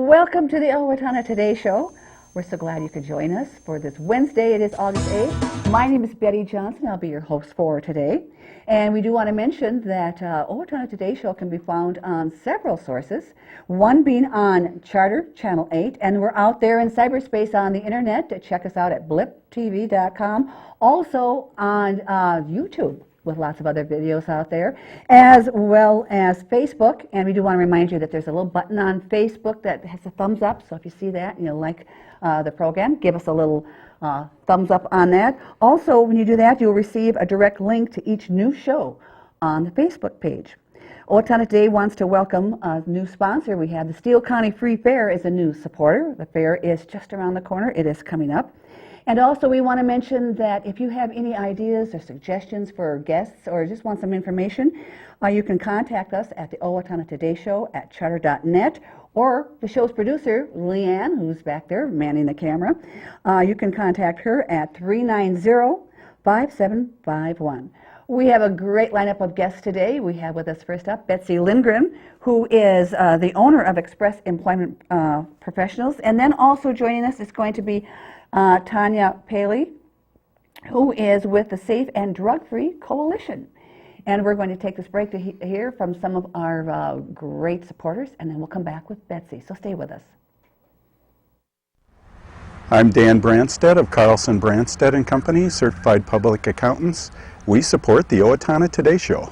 Welcome to the Owatonna Today Show. We're so glad you could join us for this Wednesday. It is August 8th. My name is Betty Johnson. I'll be your host for today. And we do want to mention that Owatonna Today Show can be found on several sources, one being on Charter Channel 8, and we're out there in cyberspace on the internet. Check us out at bliptv.com. Also on YouTube, with lots of other videos out there, as well as Facebook. And we do want to remind you that there's a little button on Facebook that has a thumbs up, so if you see that and you like the program, give us a little thumbs up on that. Also, when you do that, you'll receive a direct link to each new show on the Facebook page. Owatonna Today wants to welcome a new sponsor. We have the Steele County Free Fair is a new supporter. The fair is just around the corner. It is coming up. And also we want to mention that if you have any ideas or suggestions for guests or just want some information, you can contact us at the Owatonna Today Show at charter.net, or the show's producer, Leanne, who's back there manning the camera. You can contact her at 390-5751. We have a great lineup of guests today. We have with us first up Betsy Lindgren, who is the owner of Express Employment Professionals. And then also joining us is going to be Tanya Paley, who is with the Safe and Drug-Free Coalition. And we're going to take this break to hear from some of our great supporters, and then we'll come back with Betsy. So stay with us. I'm Dan Branstead of Carlson Branstead and Company, Certified Public Accountants. We support the Owatonna Today Show.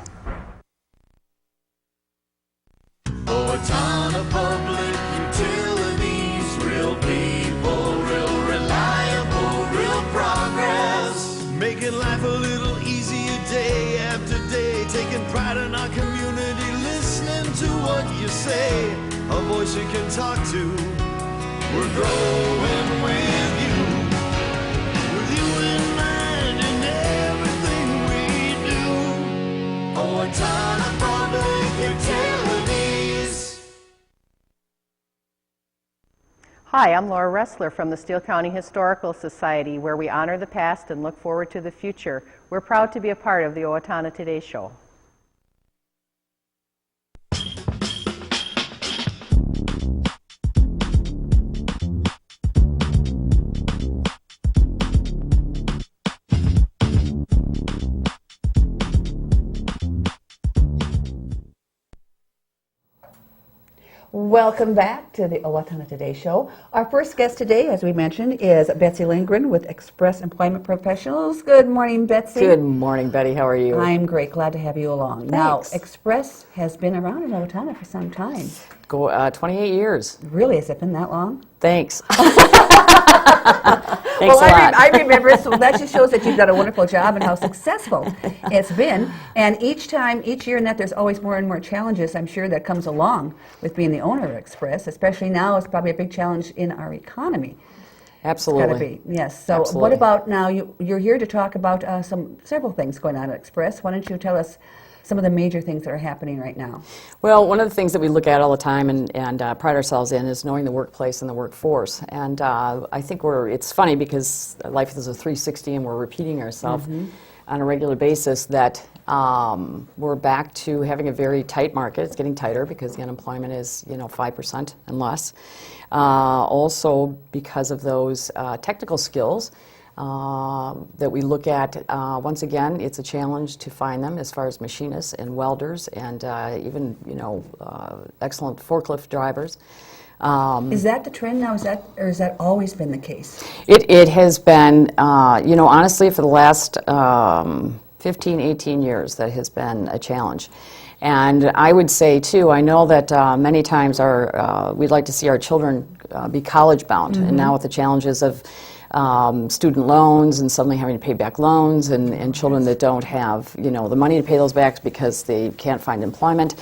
Owatonna Public Utilities, real people, real reliable, real progress. Making life a little easier day after day, taking pride in our community, listening to what you say, a voice you can talk to. We're growing with you in mind in everything we do. Owatonna Public Utilities. Hi, I'm Laura Ressler from the Steele County Historical Society, where we honor the past and look forward to the future. We're proud to be a part of the Owatonna Today Show. Welcome back to the Owatonna Today Show. Our first guest today, as we mentioned, is Betsy Lindgren with Express Employment Professionals. Good morning, Betsy. Good morning, Betty. How are you? I'm great. Glad to have you along. Thanks. Now, Express has been around in Owatonna for some time. 28 years. Really? Has it been that long? Thanks. Well, I remember, so that just shows that you've done a wonderful job and how successful it's been. And each year in that, there's always more and more challenges, I'm sure, that comes along with being the owner of Express, especially now. It's probably a big challenge in our economy. Absolutely. It's got to be, yes. So Absolutely. What about now, you're here to talk about several things going on at Express. Why don't you tell us some of the major things that are happening right now? Well, one of the things that we look at all the time and pride ourselves in is knowing the workplace and the workforce. And I think it's funny because life is a 360 and we're repeating ourselves on a regular basis, that we're back to having a very tight market. It's getting tighter because the unemployment is 5% and less. Also because of those technical skills that we look at. Once again, it's a challenge to find them as far as machinists and welders and even excellent forklift drivers. Is that the trend now? Has that always been the case? It has been, honestly, for the last 15, 18 years, that has been a challenge. And I would say, too, I know that many times we'd like to see our children be college-bound, and now with the challenges of student loans and suddenly having to pay back loans, and children that don't have the money to pay those back because they can't find employment.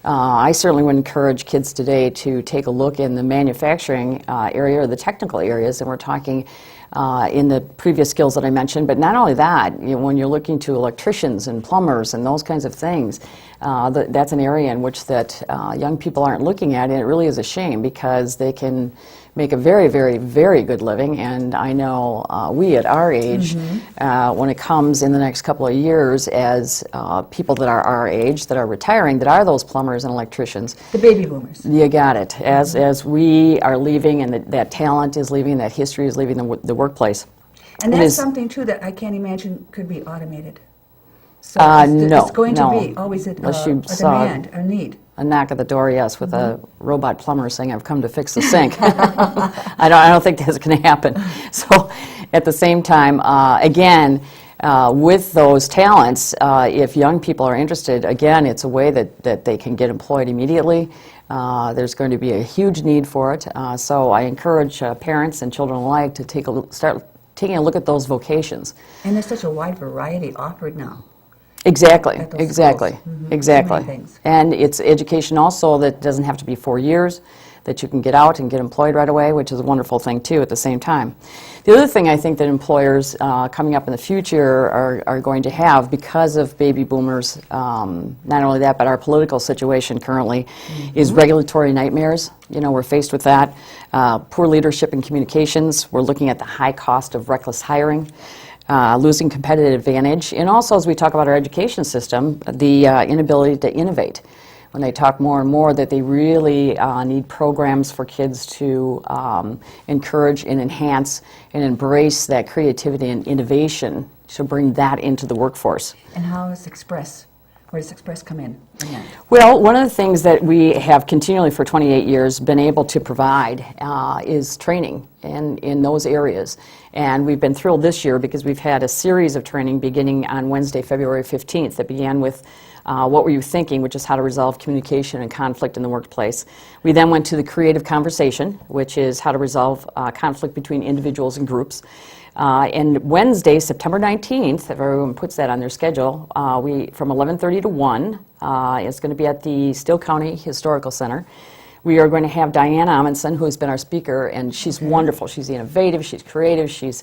I certainly would encourage kids today to take a look in the manufacturing area or the technical areas, and we're talking in the previous skills that I mentioned. But not only that, when you're looking to electricians and plumbers and those kinds of things, That's an area in which that young people aren't looking at, and it really is a shame because they can make a very, very, very good living. And I know we at our age, when it comes in the next couple of years, as people that are our age, that are retiring, that are those plumbers and electricians. The baby boomers. You got it. As we are leaving, and that talent is leaving, that history is leaving the workplace. And It that's is- something, too, that I can't imagine could be automated. So no, it's going no. to be always a Unless you a saw- demand, a need. A knock at the door, yes, with a robot plumber saying, "I've come to fix the sink." I don't think that's going to happen. So, at the same time, again, with those talents, if young people are interested, again, it's a way that they can get employed immediately. There's going to be a huge need for it. So, I encourage parents and children alike to start taking a look at those vocations. And there's such a wide variety offered now. Exactly, at those exactly, schools. exactly. So many things. And it's education also that doesn't have to be 4 years, that you can get out and get employed right away, which is a wonderful thing too at the same time. The other thing I think that employers coming up in the future are going to have, because of baby boomers, not only that, but our political situation currently, is regulatory nightmares. You know, we're faced with that. Poor leadership and communications. We're looking at the high cost of reckless hiring. Losing competitive advantage, and also as we talk about our education system, the inability to innovate. When they talk more and more that they really need programs for kids to encourage and enhance and embrace that creativity and innovation, to bring that into the workforce. And how is Express? Where does Express come in that? Well, one of the things that we have continually for 28 years been able to provide is training in those areas. And we've been thrilled this year because we've had a series of training beginning on Wednesday, February 15th, that began with What Were You Thinking?, which is how to resolve communication and conflict in the workplace. We then went to the creative conversation, which is how to resolve conflict between individuals and groups. And Wednesday, September 19th, if everyone puts that on their schedule, from 11:30 to 1, it's going to be at the Steele County Historical Center. We are going to have Diane Amundsen, who has been our speaker, and she's wonderful. She's innovative, she's creative, she's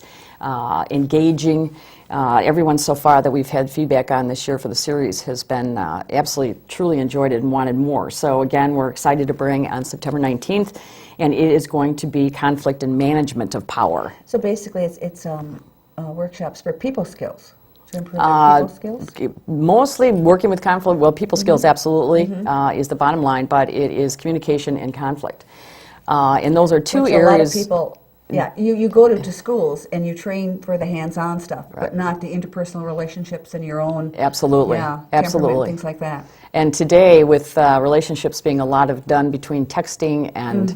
engaging. Everyone so far that we've had feedback on this year for the series has been absolutely, truly enjoyed it and wanted more. So again, we're excited to bring on September 19th, and it is going to be conflict and management of power. So basically, it's workshops for people skills, to improve their people skills? Mostly working with conflict, well, people skills absolutely is the bottom line, but it is communication and conflict. And those are two Which areas. A lot of people, yeah, you go to schools and you train for the hands-on stuff, but not the interpersonal relationships and your own, Absolutely, yeah, absolutely. temperament, things like that. And today, with relationships being a lot of done between texting and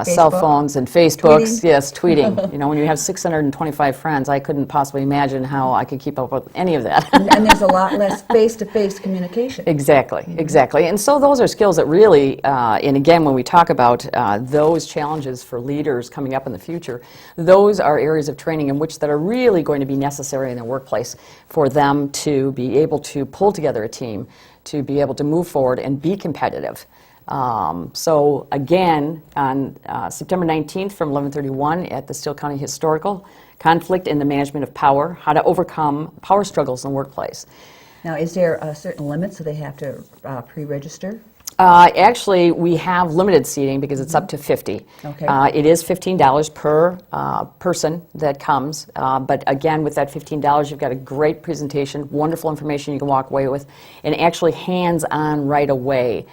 cell Facebook. phones and Facebooks, Tweeting. yes, tweeting. You know, when you have 625 friends, I couldn't possibly imagine how I could keep up with any of that. And there's a lot less face-to-face communication. Exactly, exactly. And so those are skills that really, and again, when we talk about those challenges for leaders coming up in the future, those are areas of training in which that are really going to be necessary in the workplace for them to be able to pull together a team, to be able to move forward and be competitive. So again, on September 19th from 11:31 at the Steele County Historical, Conflict in the Management of Power, how to overcome power struggles in the workplace. Now, is there a certain limit, so they have to pre-register? Actually, we have limited seating because it's up to 50. Okay. It is $15 per person that comes, but again, with that $15, you've got a great presentation, wonderful information you can walk away with, and actually hands-on right away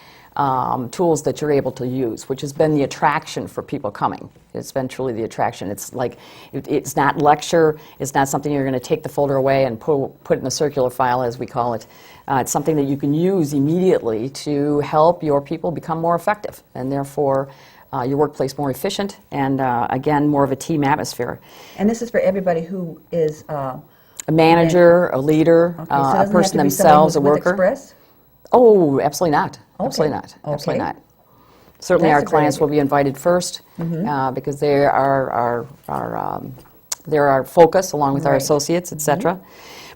tools that you're able to use, which has been the attraction for people coming. It's been truly the attraction. It's like, it's not lecture, it's not something you're going to take the folder away and put in a circular file, as we call it. It's something that you can use immediately to help your people become more effective, and therefore your workplace more efficient, and again, more of a team atmosphere. And this is for everybody who is A manager, a leader, okay, so it a doesn't person have to be themselves, a someone who's with worker. Express? Oh, absolutely not. Okay. Absolutely not. Absolutely Okay. not. Certainly, That's our a great clients idea. will be invited first because they are they're our focus, along with our Right. associates, etc.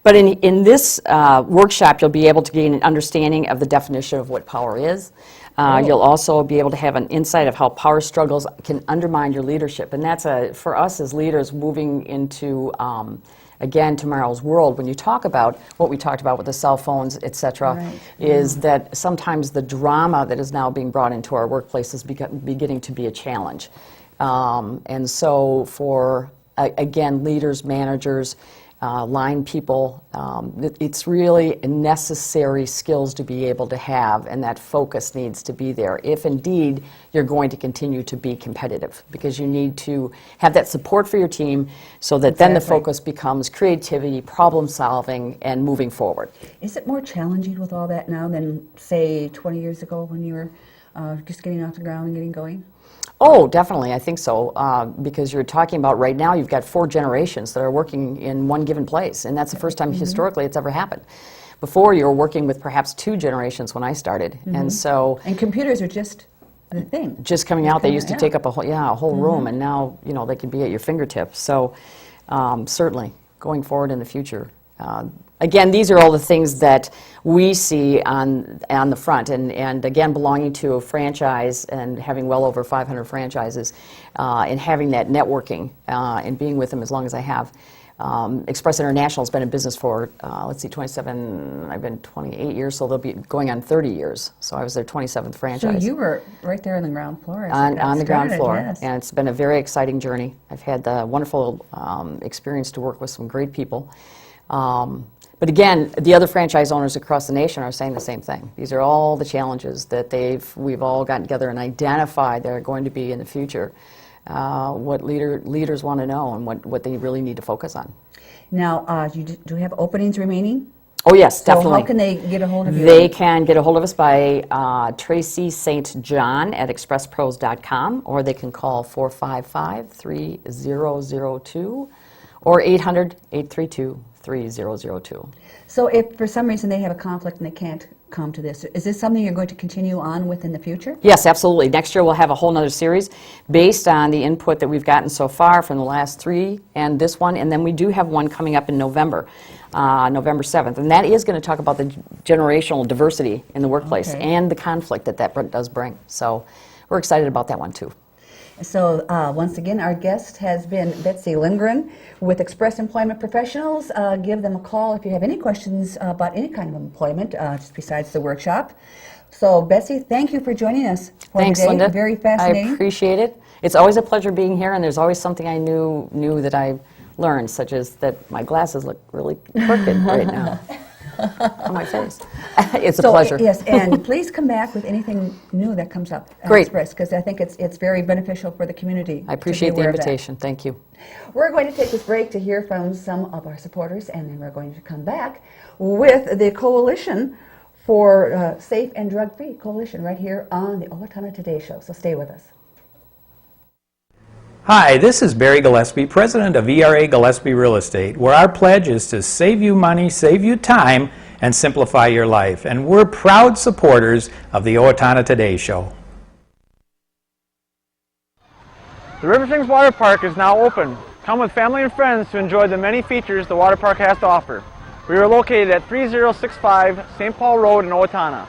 But in this workshop, you'll be able to gain an understanding of the definition of what power is. You'll also be able to have an insight of how power struggles can undermine your leadership, and that's for us as leaders moving into a again, tomorrow's world, when you talk about what we talked about with the cell phones, et cetera, Right. is that sometimes the drama that is now being brought into our workplace is beginning to be a challenge. And so for, again, leaders, managers, line people, it's really necessary skills to be able to have, and that focus needs to be there if indeed you're going to continue to be competitive, because you need to have that support for your team so that then the Exactly. focus becomes creativity, problem solving, and moving forward. Is it more challenging with all that now than, say, 20 years ago when you were just getting off the ground and getting going? Oh, definitely, I think so, because you're talking about right now you've got 4 generations that are working in one given place, and that's the first time historically it's ever happened. Before, you were working with perhaps 2 generations when I started, and so And computers are just the thing. just coming out, they used to yeah. take up a whole room, and now they can be at your fingertips. So certainly, going forward in the future. Again, these are all the things that we see on the front, and again, belonging to a franchise and having well over 500 franchises, and having that networking and being with them as long as I have. Express International has been in business for, 27, I've been 28 years, so they'll be going on 30 years. So I was their 27th So franchise. you were right there on the ground floor. as On, it got on the ground started, floor, yes. and it's been a very exciting journey. I've had the wonderful experience to work with some great people. But again, the other franchise owners across the nation are saying the same thing. These are all the challenges that we've all gotten together and identified that are going to be in the future. What leaders want to know and what they really need to focus on. Now, do you have openings remaining? Oh yes, So definitely. how can they get a hold of you? They can get a hold of us by Tracy St. John at expresspros.com, or they can call 455-3002 or 800-832-3002. So if for some reason they have a conflict and they can't come to this, is this something you're going to continue on with in the future? Yes, absolutely. Next year we'll have a whole nother series based on the input that we've gotten so far from the last 3 and this one, and then we do have one coming up in November, November 7th, and that is going to talk about the generational diversity in the workplace Okay. and the conflict that does bring. So we're excited about that one too. So once again, our guest has been Betsy Lindgren with Express Employment Professionals. Give them a call if you have any questions about any kind of employment, just besides the workshop. So Betsy, thank you for joining us for Thanks, today. Linda. Very fascinating. I appreciate it. It's always a pleasure being here, and there's always something I knew that I learned, such as that my glasses look really crooked right now on my face. It's a pleasure. Yes, and please come back with anything new that comes up at Great. Express, because I think it's very beneficial for the community. I appreciate the invitation. Thank you. We're going to take this break to hear from some of our supporters, and then we're going to come back with the Coalition for Safe and Drug-Free Coalition right here on the Owatonna Today Show. So stay with us. Hi, this is Barry Gillespie, president of ERA Gillespie Real Estate, where our pledge is to save you money, save you time, and simplify your life. And we're proud supporters of the Owatonna Today Show. The River Springs Water Park is now open. Come with family and friends to enjoy the many features the water park has to offer. We are located at 3065 St. Paul Road in Owatonna.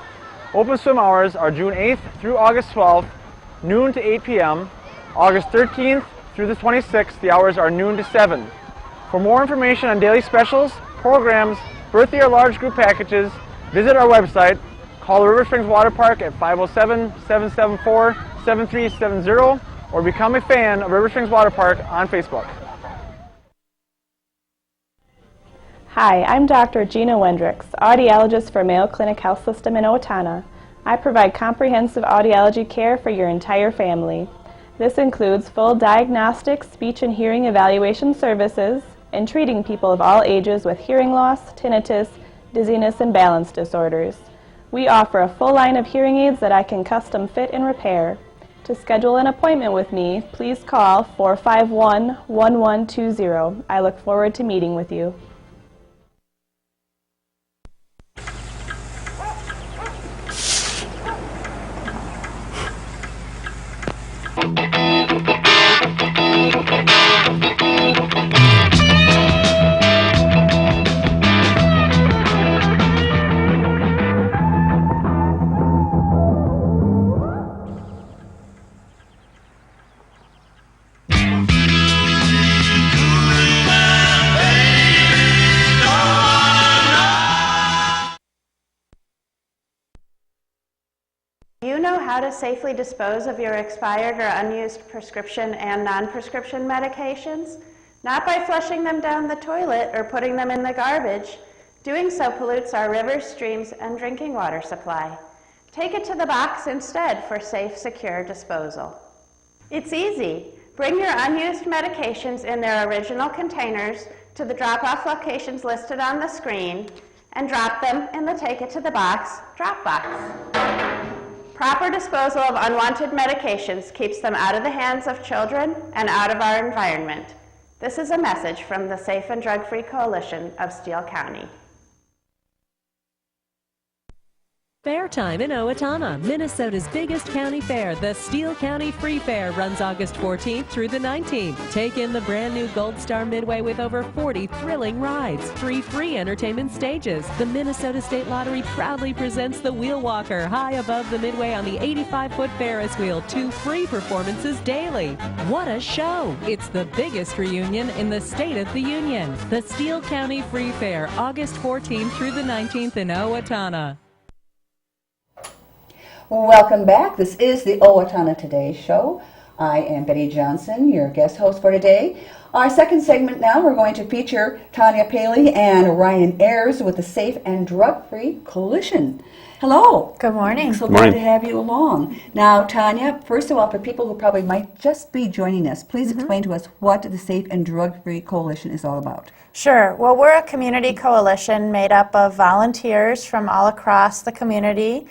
Open swim hours are June 8th through August 12th, noon to 8 p.m. August 13th through the 26th, the hours are noon to 7. For more information on daily specials, programs, birthday or large group packages, visit our website, call the River Springs Water Park at 507-774-7370, or become a fan of River Springs Water Park on Facebook. Hi, I'm Dr. Gina Wendricks, audiologist for Mayo Clinic Health System in Owatonna. I provide comprehensive audiology care for your entire family. This includes full diagnostic, speech and hearing evaluation services, and treating people of all ages with hearing loss, tinnitus, dizziness, and balance disorders. We offer a full line of hearing aids that I can custom fit and repair. To schedule an appointment with me, please call 451-1120. I look forward to meeting with you. You know how to safely dispose of your expired or unused prescription and non-prescription medications? Not by flushing them down the toilet or putting them in the garbage. Doing so pollutes our rivers, streams, and drinking water supply. Take it to the box instead for safe, secure disposal. It's easy. Bring your unused medications in their original containers to the drop-off locations listed on the screen and drop them in the Take It to the Box drop box. Proper disposal of unwanted medications keeps them out of the hands of children and out of our environment. This is a message from the Safe and Drug-Free Coalition of Steele County. Fair time in Owatonna, Minnesota's biggest county fair. The Steele County Free Fair runs August 14th through the 19th. Take in the brand new Gold Star Midway with over 40 thrilling rides, 3 free entertainment stages. The Minnesota State Lottery proudly presents the Wheel Walker high above the Midway on the 85-foot Ferris wheel, 2 free performances daily. What a show! It's the biggest reunion in the State of the Union. The Steele County Free Fair, August 14th through the 19th in Owatonna. Welcome back. This is the Owatonna Today Show. I am Betty Johnson, your guest host for today. Our second segment now, we're going to feature Tanya Paley and Ryan Ayers with the Safe and Drug-Free Coalition. Hello. Good morning. So glad to have you along. Now, Tanya, first of all, for people who probably might just be joining us, please explain to us what the Safe and Drug-Free Coalition is all about. Sure. Well, we're a community coalition made up of volunteers from all across the community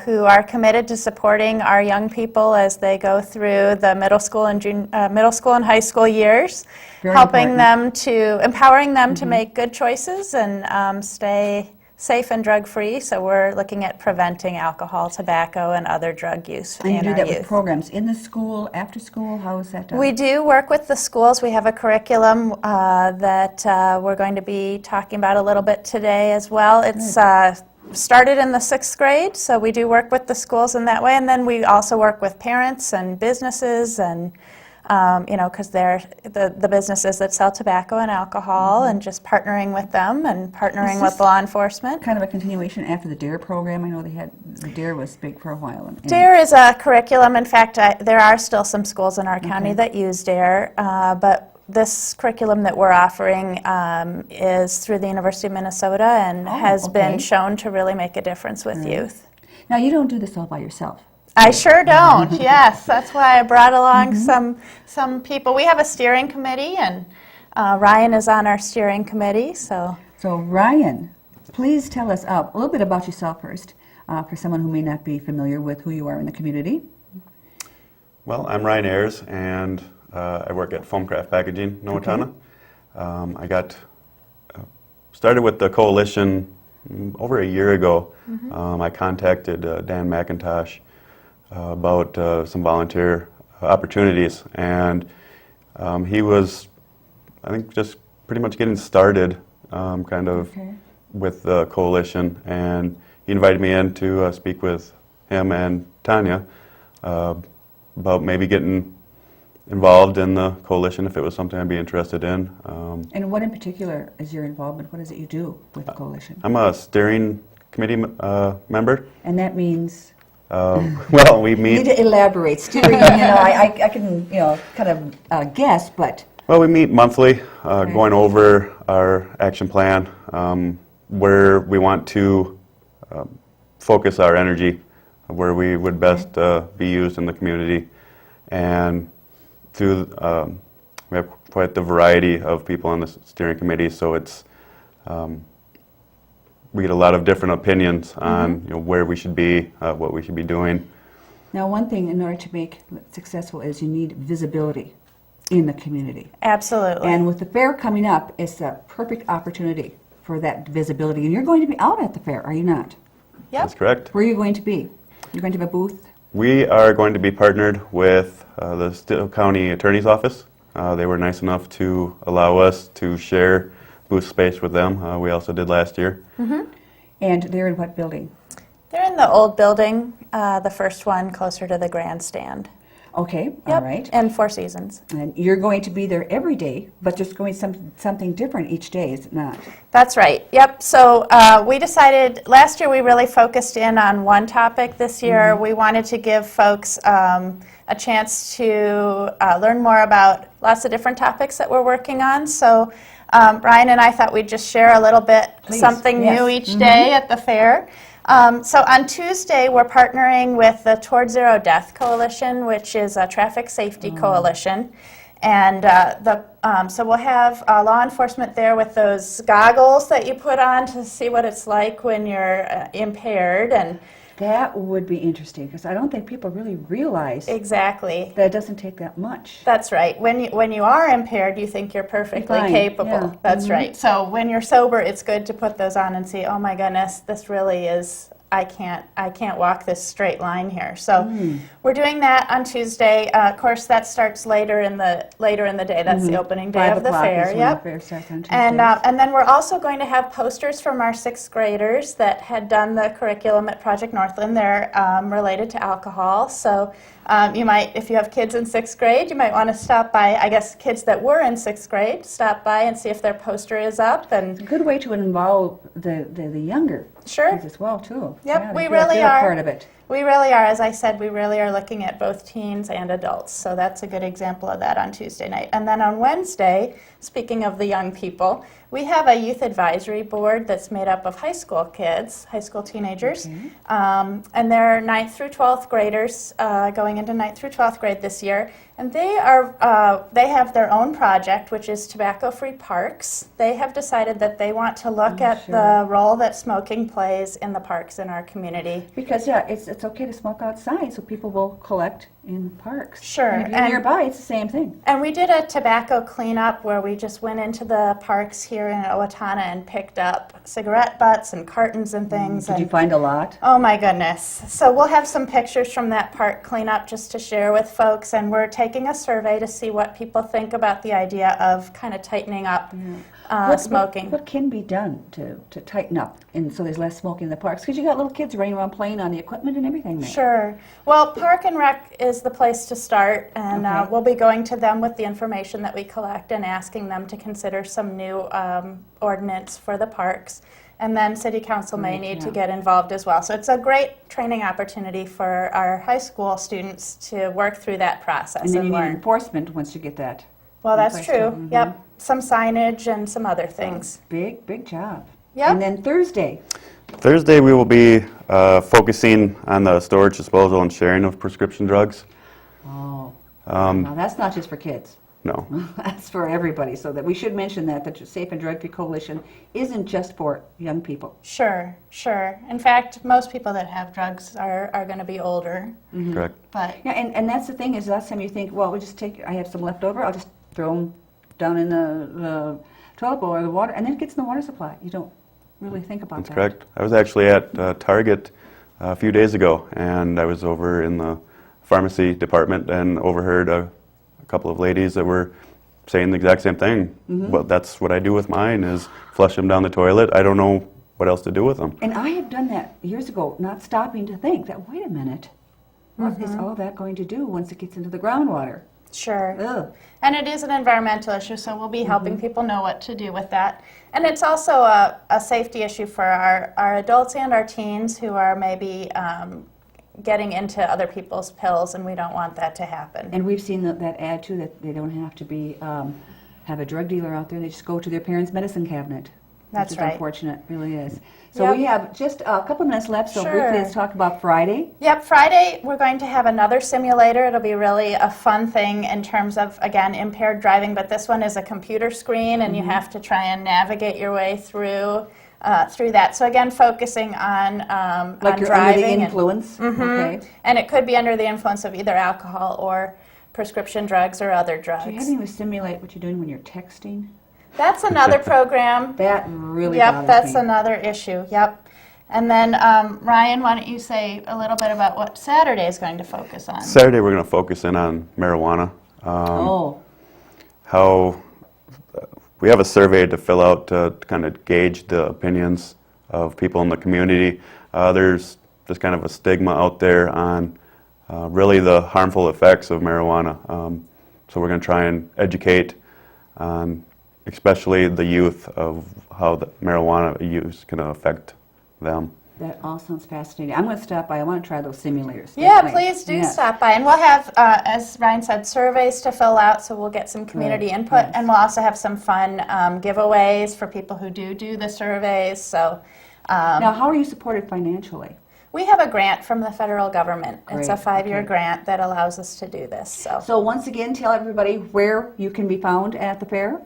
who are committed to supporting our young people as they go through the middle school and high school years, empowering them to make good choices and stay safe and drug-free. So we're looking at preventing alcohol, tobacco, and other drug use in our youth. And you do that with programs in the school, after school? How is that done? We do work with the schools. We have a curriculum that we're going to be talking about a little bit today as well. It's started in the 6th grade, so we do work with the schools in that way, and then we also work with parents and businesses and because they're the businesses that sell tobacco and alcohol, and just partnering with them and partnering with law enforcement. Kind of a continuation after the DARE program. I know the DARE was big for a while. DARE is a curriculum. In fact, there are still some schools in our county that use DARE, but this curriculum that we're offering is through the University of Minnesota and has been shown to really make a difference with youth. Now, you don't do this all by yourself. I sure don't. Yes, that's why I brought along some people. We have a steering committee, and Ryan is on our steering committee. So Ryan, please tell us a little bit about yourself first, for someone who may not be familiar with who you are in the community. Well, I'm Ryan Ayers, and I work at Foamcraft Packaging in Owatonna. I got started with the coalition over a year ago. I contacted Dan McIntosh about some volunteer opportunities, and he was, I think, just pretty much getting started with the coalition, and he invited me in to speak with him and Tanya about maybe getting involved in the coalition if it was something I'd be interested in. And what in particular is your involvement? What is it you do with the coalition? I'm a steering committee member. And that means? Well, we meet... You need to elaborate. Steering, I can, kind of guess, but... Well, we meet monthly, going over our action plan, where we want to focus our energy, where we would best be used in the community. And through, we have quite the variety of people on the steering committee, so it's, we get a lot of different opinions on where we should be, what we should be doing. Now, one thing in order to make it successful is you need visibility in the community. Absolutely. And with the fair coming up, it's a perfect opportunity for that visibility. And you're going to be out at the fair, are you not? Yep. That's correct. Where are you going to be? You're going to have a booth? We are going to be partnered with the Steele County Attorney's Office. They were nice enough to allow us to share booth space with them. We also did last year. And they're in what building? They're in the old building, the first one closer to the grandstand. Okay, Yep, all right. and Four Seasons. And you're going to be there every day, but just going something different each day, is it not? That's right. Yep. So we decided last year we really focused in on one topic. This year we wanted to give folks a chance to learn more about lots of different topics that we're working on. So Brian and I thought we'd just share a little bit, something new each day at the fair. So on Tuesday, we're partnering with the Toward Zero Death Coalition, which is a traffic safety coalition. And so we'll have law enforcement there with those goggles that you put on to see what it's like when you're impaired. And that would be interesting, because I don't think people really realize exactly that it doesn't take that much. That's right. When you are impaired, you think you're perfectly capable. Yeah. That's right. So when you're sober, it's good to put those on and see, oh my goodness, this really is, I can't walk this straight line here. So we're doing that on Tuesday. Of course, that starts later in the day. That's the opening day of the fair. Yep. The fair starts on Tuesday. And then we're also going to have posters from our 6th graders that had done the curriculum at Project Northland. They're related to alcohol. So you might, if you have kids in 6th grade, you might want to stop by. I guess kids that were in 6th grade, stop by and see if their poster is up. And it's a good way to involve the younger kids as well too. Yep, Yeah, we really are part of it. We really are. As I said, we really are looking at both teens and adults. So that's a good example of that on Tuesday night. And then on Wednesday, speaking of the young people, we have a youth advisory board that's made up of high school kids, high school teenagers, and they're 9th through 12th graders, going into 9th through 12th grade this year. And they have their own project, which is tobacco-free parks. They have decided that they want to look at the role that smoking plays in the parks in our community. Because it's okay to smoke outside, so people will collect in parks. Sure. And if you're nearby, it's the same thing. And we did a tobacco cleanup where we just went into the parks here in Owatonna and picked up cigarette butts and cartons and things. Did you find a lot? Oh my goodness. So we'll have some pictures from that park cleanup just to share with folks, and we're taking a survey to see what people think about the idea of kind of tightening up smoking. What can be done to tighten up and so there's less smoking in the parks? Because you got little kids running around playing on the equipment and everything there. Sure. Well, Park and Rec is the place to start, and we'll be going to them with the information that we collect and asking them to consider some new ordinance for the parks. And then City Council may need to get involved as well. So it's a great training opportunity for our high school students to work through that process and then you learn. need enforcement once you get that. Well, that's true. Yep. Some signage and some other things. Big job. Yep. And then Thursday. Thursday we will be focusing on the storage, disposal, and sharing of prescription drugs. Oh. Now that's not just for kids. No. That's for everybody. So that we should mention that the Safe and Drug Free Coalition isn't just for young people. Sure. In fact, most people that have drugs are going to be older. Correct. But yeah, and that's the thing is last time you think, well, I have some left over, I'll just throw them down in the toilet bowl or the water, and then it gets in the water supply. You don't really think about that. That's correct. I was actually at Target a few days ago, and I was over in the pharmacy department and overheard a couple of ladies that were saying the exact same thing. Well, that's what I do with mine, is flush them down the toilet. I don't know what else to do with them. And I have done that years ago, not stopping to think that, wait a minute, what is all that going to do once it gets into the groundwater? Sure. Ugh. And it is an environmental issue, so we'll be helping people know what to do with that. And it's also a safety issue for our adults and our teens who are maybe getting into other people's pills, and we don't want that to happen. And we've seen that ad too, that they don't have to be have a drug dealer out there. They just go to their parents' medicine cabinet. That's which is right. Unfortunate, really is. So we have just a couple minutes left. So briefly, let's talk about Friday. Yep, Friday we're going to have another simulator. It'll be really a fun thing in terms of, again, impaired driving, but this one is a computer screen, and you have to try and navigate your way through that. So again, focusing on like on you're driving under the influence. Okay. and it could be under the influence of either alcohol or prescription drugs or other drugs. Do you have anyone simulate what you're doing when you're texting? That's another program. That really Yep, bothers that's me. another issue. Yep. And then Ryan, why don't you say a little bit about what Saturday is going to focus on? Saturday we're going to focus in on marijuana. How we have a survey to fill out to kind of gauge the opinions of people in the community. There's just kind of a stigma out there on really the harmful effects of marijuana. So we're going to try and educate especially the youth of how the marijuana use can affect them. That all sounds fascinating. I'm going to stop by. I want to try those simulators. Yeah, Definitely. please do stop by. And we'll have, as Ryan said, surveys to fill out, so we'll get some community input. Yes. And we'll also have some fun giveaways for people who do the surveys. So, Now, how are you supported financially? we have a grant from the federal government. It's a Great, 5-year okay. grant that allows us to do this. So once again, tell everybody where you can be found at the fair,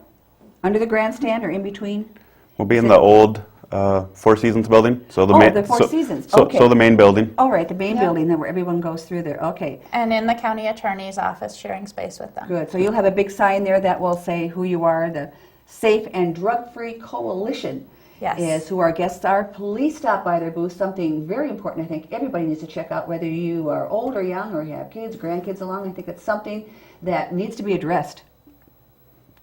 under the grandstand or in between. We'll be in the old Four Seasons building. So the the Four Seasons. So, Okay. so the main building. All right, the main Yep. building then where everyone goes through there. Okay, And in the county attorney's office, sharing space with them. good. So you'll have a big sign there that will say who you are. The Safe and Drug-Free Coalition Yes. is who our guests are. Please stop by their booth. Something very important I think everybody needs to check out, whether you are old or young or you have kids, grandkids along. I think it's something that needs to be addressed.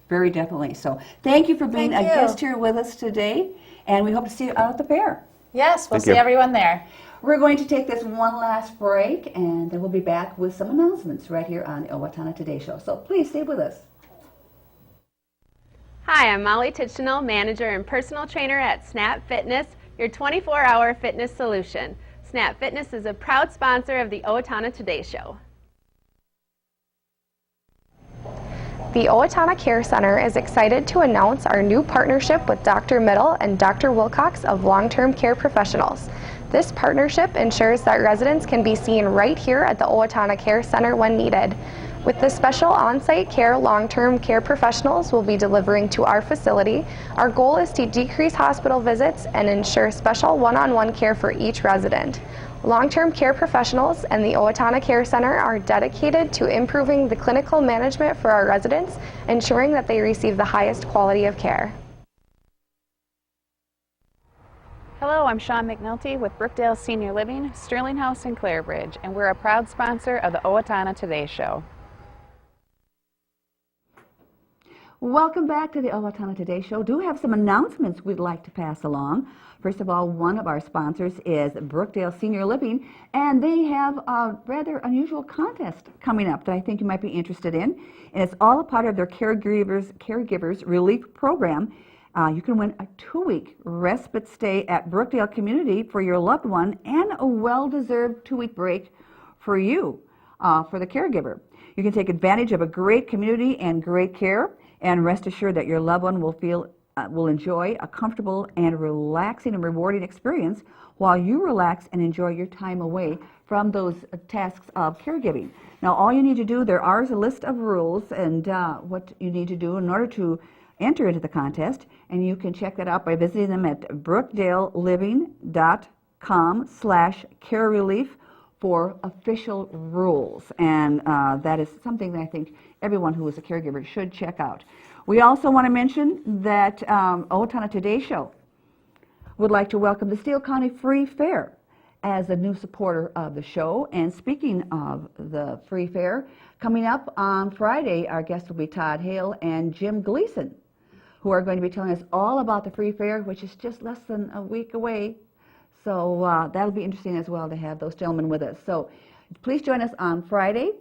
Very definitely. So thank you for being Thank a you. guest here with us today, and we hope to see you out at the fair. Yes, we'll Thank see you. everyone there. We're going to take this one last break, and then we'll be back with some announcements right here on the Owatonna Today Show. So please stay with us. Hi, I'm Molly Tichenal, manager and personal trainer at Snap Fitness, your 24-hour fitness solution. Snap Fitness is a proud sponsor of the Owatonna Today Show. The Owatonna Care Center is excited to announce our new partnership with Dr. Middle and Dr. Wilcox of Long-Term Care Professionals. This partnership ensures that residents can be seen right here at the Owatonna Care Center when needed. With the special on-site care long-term care professionals will be delivering to our facility, our goal is to decrease hospital visits and ensure special one-on-one care for each resident. Long-term care professionals and the Owatonna Care Center are dedicated to improving the clinical management for our residents, ensuring that they receive the highest quality of care. Hello, I'm Shawn McNulty with Brookdale Senior Living, Sterling House in Clarebridge, and we're a proud sponsor of the Owatonna Today Show. Welcome back to the Owatonna Today Show. Do have some announcements we'd like to pass along. First of all, one of our sponsors is Brookdale Senior Living, and they have a rather unusual contest coming up that I think you might be interested in. And it's all a part of their Caregivers Relief Program. You can win a 2-week respite stay at Brookdale Community for your loved one and a well-deserved 2-week break for you, for the caregiver. You can take advantage of a great community and great care, and rest assured that your loved one will enjoy a comfortable and relaxing and rewarding experience while you relax and enjoy your time away from those tasks of caregiving. Now, all you need to do, there is a list of rules and what you need to do in order to enter into the contest, and you can check that out by visiting them at brookdaleliving.com/carerelief for official rules, and that is something that I think everyone who is a caregiver should check out. We also want to mention that Owatonna Today Show would like to welcome the Steele County Free Fair as a new supporter of the show. And speaking of the Free Fair, coming up on Friday, our guests will be Todd Hale and Jim Gleason, who are going to be telling us all about the Free Fair, which is just less than a week away. So that'll be interesting as well to have those gentlemen with us. So please join us on Friday.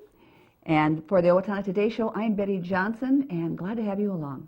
And for the Owatonna Today Show, I'm Betty Johnson, and glad to have you along.